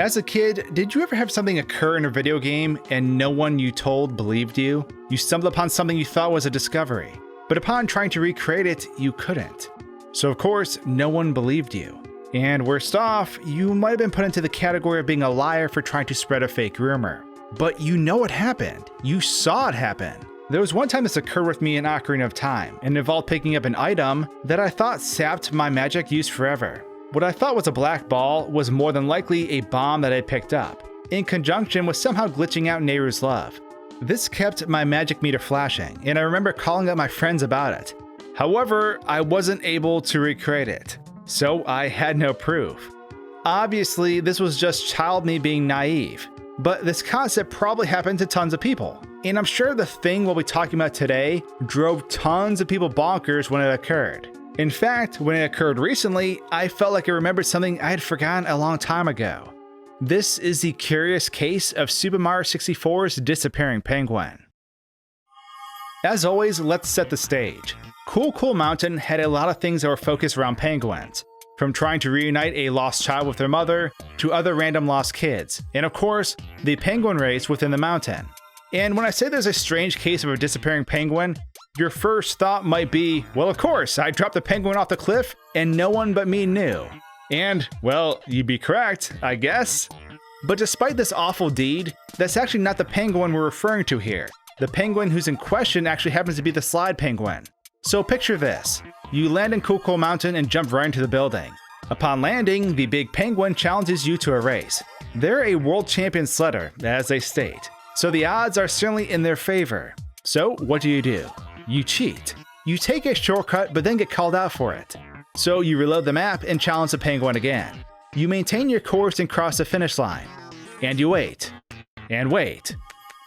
As a kid, did you ever have something occur in a video game and no one you told believed you? You stumbled upon something you thought was a discovery, but upon trying to recreate it, you couldn't. So of course, no one believed you. And worst off, you might have been put into the category of being a liar for trying to spread a fake rumor. But you know it happened. You saw it happen. There was one time this occurred with me in Ocarina of Time, and involved picking up an item that I thought sapped my magic use forever. What I thought was a black ball was more than likely a bomb that I picked up, in conjunction with somehow glitching out Nehru's love. This kept my magic meter flashing, and I remember calling up my friends about it. However, I wasn't able to recreate it, so I had no proof. Obviously, this was just child me being naive, but this concept probably happened to tons of people, and I'm sure the thing we'll be talking about today drove tons of people bonkers when it occurred. In fact, when it occurred recently, I felt like I remembered something I had forgotten a long time ago. This is the curious case of Super Mario 64's disappearing penguin. As always, let's set the stage. Cool Mountain had a lot of things that were focused around penguins, from trying to reunite a lost child with their mother, to other random lost kids, and of course, the penguin race within the mountain. And when I say there's a strange case of a disappearing penguin, your first thought might be, well, of course, I dropped the penguin off the cliff and no one but me knew. And, well, you'd be correct, I guess. But despite this awful deed, that's actually not the penguin we're referring to here. The penguin who's in question actually happens to be the slide penguin. So picture this. You land in Cool Mountain and jump right into the building. Upon landing, the big penguin challenges you to a race. They're a world champion sledder, as they state. So the odds are certainly in their favor. So what do? You cheat. You take a shortcut but then get called out for it. So you reload the map and challenge the penguin again. You maintain your course and cross the finish line. And you wait. And wait.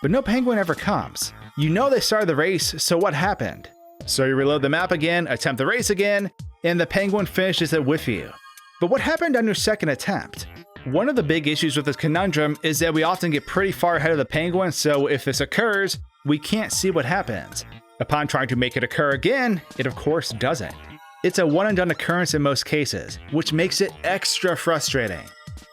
But no penguin ever comes. You know they started the race, so what happened? So you reload the map again, attempt the race again, and the penguin finishes it with you. But what happened on your second attempt? One of the big issues with this conundrum is that we often get pretty far ahead of the penguin, so if this occurs, we can't see what happens. Upon trying to make it occur again, it of course doesn't. It's a one and done occurrence in most cases, which makes it extra frustrating.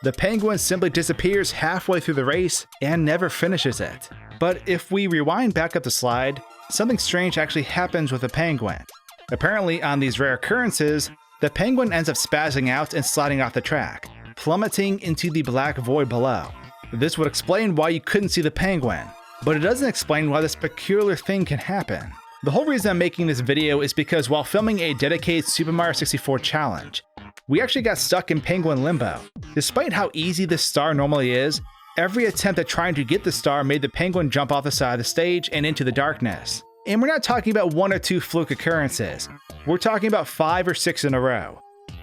The penguin simply disappears halfway through the race and never finishes it. But if we rewind back up the slide, something strange actually happens with the penguin. Apparently on these rare occurrences, the penguin ends up spazzing out and sliding off the track, plummeting into the black void below. This would explain why you couldn't see the penguin, but it doesn't explain why this peculiar thing can happen. The whole reason I'm making this video is because while filming a dedicated Super Mario 64 challenge, we actually got stuck in penguin limbo. Despite how easy this star normally is, every attempt at trying to get the star made the penguin jump off the side of the stage and into the darkness. And we're not talking about 1 or 2 fluke occurrences, we're talking about 5 or 6 in a row.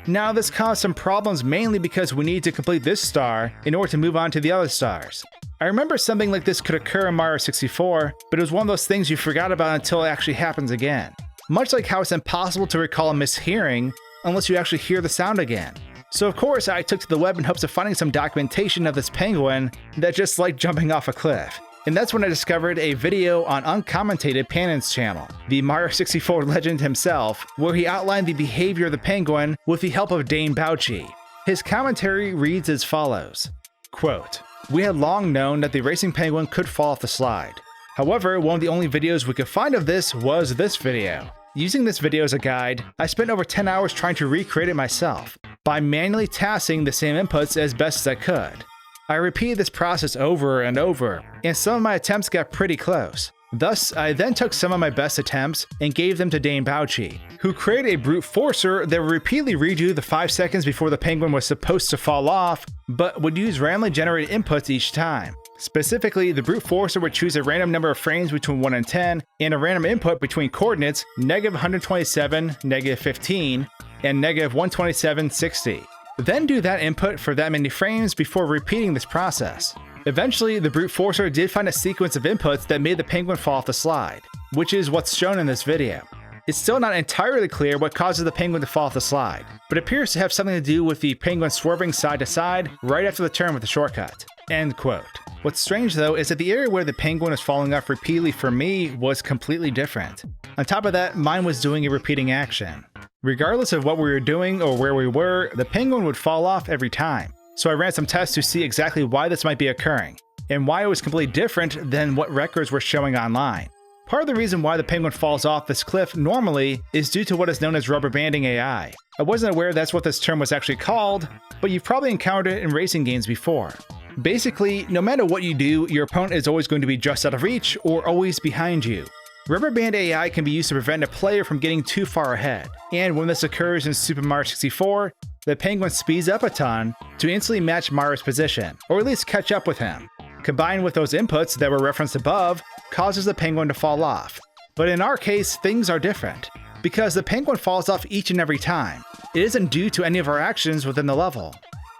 Now this caused some problems mainly because we needed to complete this star in order to move on to the other stars. I remember something like this could occur in Mario 64, but it was one of those things you forgot about until it actually happens again. Much like how it's impossible to recall a mishearing unless you actually hear the sound again. So of course I took to the web in hopes of finding some documentation of this penguin that just liked jumping off a cliff. And that's when I discovered a video on Uncommentated Panon's channel, the Mario 64 legend himself, where he outlined the behavior of the penguin with the help of Dane Bouchie. His commentary reads as follows, quote, "We had long known that the racing penguin could fall off the slide. However, one of the only videos we could find of this was this video. Using this video as a guide, I spent over 10 hours trying to recreate it myself, by manually tasking the same inputs as best as I could. I repeated this process over and over, and some of my attempts got pretty close. Thus, I then took some of my best attempts and gave them to Dane Bouchie, who created a brute forcer that would repeatedly redo the 5 seconds before the penguin was supposed to fall off, but would use randomly generated inputs each time. Specifically, the brute forcer would choose a random number of frames between 1 and 10, and a random input between coordinates -127, -15, and -127, 60. Then do that input for that many frames before repeating this process. Eventually, the brute forcer did find a sequence of inputs that made the penguin fall off the slide, which is what's shown in this video. It's still not entirely clear what causes the penguin to fall off the slide, but appears to have something to do with the penguin swerving side to side right after the turn with the shortcut." End quote. What's strange though is that the area where the penguin was falling off repeatedly for me was completely different. On top of that, mine was doing a repeating action. Regardless of what we were doing or where we were, the penguin would fall off every time. So I ran some tests to see exactly why this might be occurring, and why it was completely different than what records were showing online. Part of the reason why the penguin falls off this cliff normally is due to what is known as rubber banding AI. I wasn't aware that's what this term was actually called, but you've probably encountered it in racing games before. Basically, no matter what you do, your opponent is always going to be just out of reach or always behind you. Rubber band AI can be used to prevent a player from getting too far ahead, and when this occurs in Super Mario 64, the penguin speeds up a ton to instantly match Mario's position, or at least catch up with him. Combined with those inputs that were referenced above, causes the penguin to fall off. But in our case, things are different, because the penguin falls off each and every time. It isn't due to any of our actions within the level.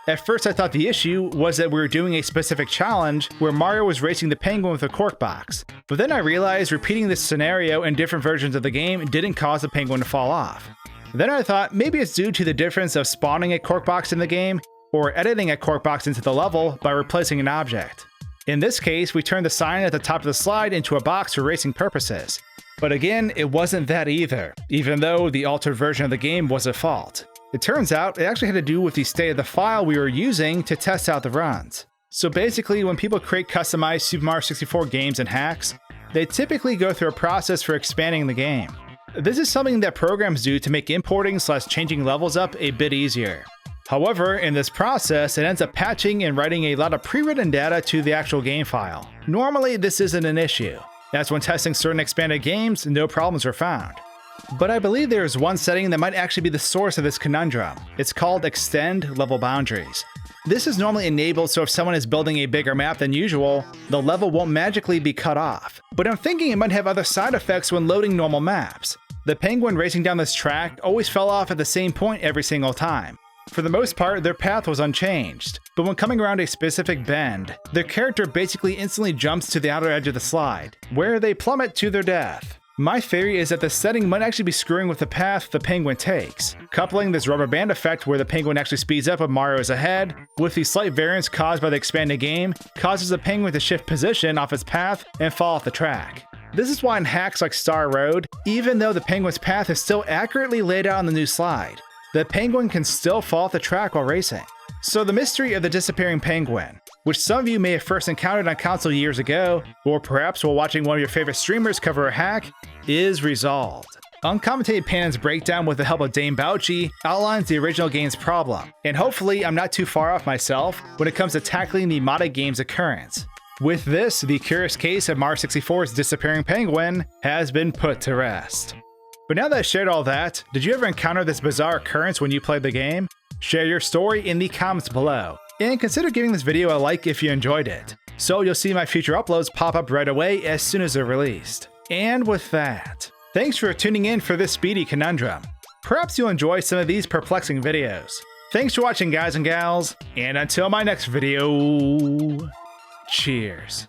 At first I thought the issue was that we were doing a specific challenge where Mario was racing the penguin with a cork box, but then I realized repeating this scenario in different versions of the game didn't cause the penguin to fall off. Then I thought maybe it's due to the difference of spawning a cork box in the game or editing a cork box into the level by replacing an object. In this case, we turned the sign at the top of the slide into a box for racing purposes. But again, it wasn't that either, even though the altered version of the game was at fault. It turns out it actually had to do with the state of the file we were using to test out the runs. So basically, when people create customized Super Mario 64 games and hacks, they typically go through a process for expanding the game. This is something that programs do to make importing/changing levels up a bit easier. However, in this process, it ends up patching and writing a lot of pre-written data to the actual game file. Normally, this isn't an issue, as when testing certain expanded games, no problems were found. But I believe there is one setting that might actually be the source of this conundrum. It's called Extend Level Boundaries. This is normally enabled so if someone is building a bigger map than usual, the level won't magically be cut off. But I'm thinking it might have other side effects when loading normal maps. The penguin racing down this track always fell off at the same point every single time. For the most part, their path was unchanged, but when coming around a specific bend, their character basically instantly jumps to the outer edge of the slide, where they plummet to their death. My theory is that the setting might actually be screwing with the path the penguin takes. Coupling this rubber band effect where the penguin actually speeds up when Mario is ahead, with the slight variance caused by the expanded game, causes the penguin to shift position off its path and fall off the track. This is why in hacks like Star Road, even though the penguin's path is still accurately laid out on the new slide, the penguin can still fall off the track while racing. So the mystery of the disappearing penguin, which some of you may have first encountered on console years ago, or perhaps while watching one of your favorite streamers cover a hack, is resolved. Uncommented Pan's breakdown with the help of Dame Bouchy outlines the original game's problem, and hopefully I'm not too far off myself when it comes to tackling the modded game's occurrence. With this, the curious case of Mario 64's disappearing penguin has been put to rest. But now that I shared all that, did you ever encounter this bizarre occurrence when you played the game? Share your story in the comments below, and consider giving this video a like if you enjoyed it, so you'll see my future uploads pop up right away as soon as they're released. And with that, thanks for tuning in for this speedy conundrum. Perhaps you'll enjoy some of these perplexing videos. Thanks for watching, guys and gals, and until my next video, cheers.